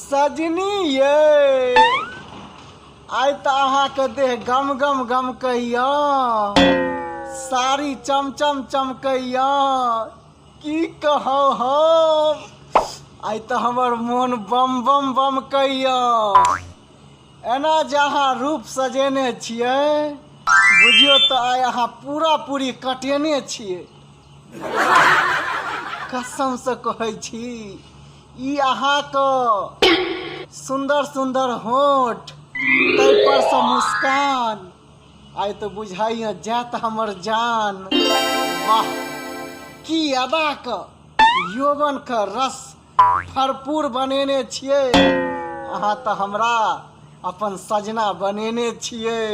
सजनी ये आइ त अहाँके देह गम गम गम कहिया, साड़ी चमचम चमकैया, की कहो हम आइ त हमर मोन बम बम बम कहिया। एना जे अहाँ रूप सजेने छियै बुझियो त आइ अहाँ पूरा पूरी कटेने छियै। कसम से कहै छी ई अहाँके सुंदर सुंदर होठ तै पर से मुस्कान आइ तो बुझाइए जात हमर जान। वाह की अदा क यौवन का रस भरपूर बनेने छियै अहाँ तो हमरा अपन सजना बनेने छियै।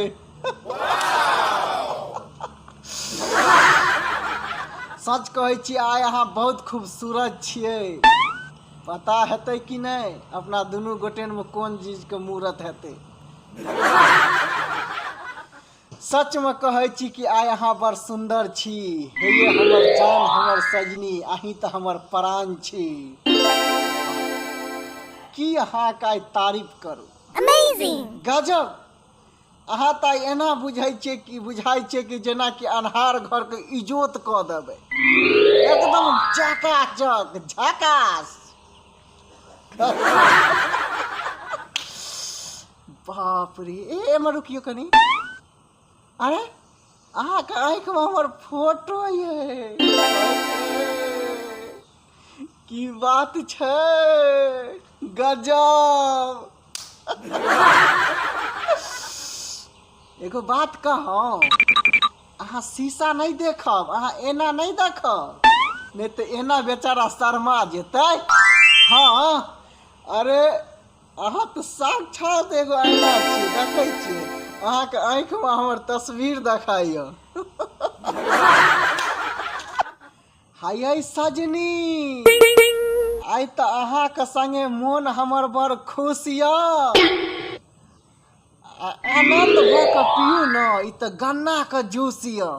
सच कहै छी आइ अहाँ बहुत खूबसूरत छियै। पता हेतै कि नहीं अपना दुनू गोटे में कोन चीज के मूरत हेतै। सच में कहै छी कि आइ अहाँ बड़ सुंदर छी। हे ये हमर जान हमर सजनी अहीं तो हमर प्राण छी। की अहाँ के आइ तारीफ करू। Amazing! गजब अहाँ तो एना बुझाइ छै कि जेना कि अन्हार घर के इजोत क देबै एकदम चकाचक झकास। बाप रे एमे रुकियो कनी। अरे अहाँ के आँख में हमर फोटो ये की बात छै गजब। एगो बात कहूँ अहाँ शीशा नहीं देखब अहाँ एना नहीं देखब नहीं तो एना बेचारा शर्मा जेतै। हाँ अरे अहाँ तो साक्षात एगो आईना छी देखै छी अहाँ के आँख में हमर तस्वीर देखाइए। हाय सजनी आइ त अहाँ के संगे मोन हमर बड़ खुश या। आनंद भ के पियू न ई त गन्ना के जूस या।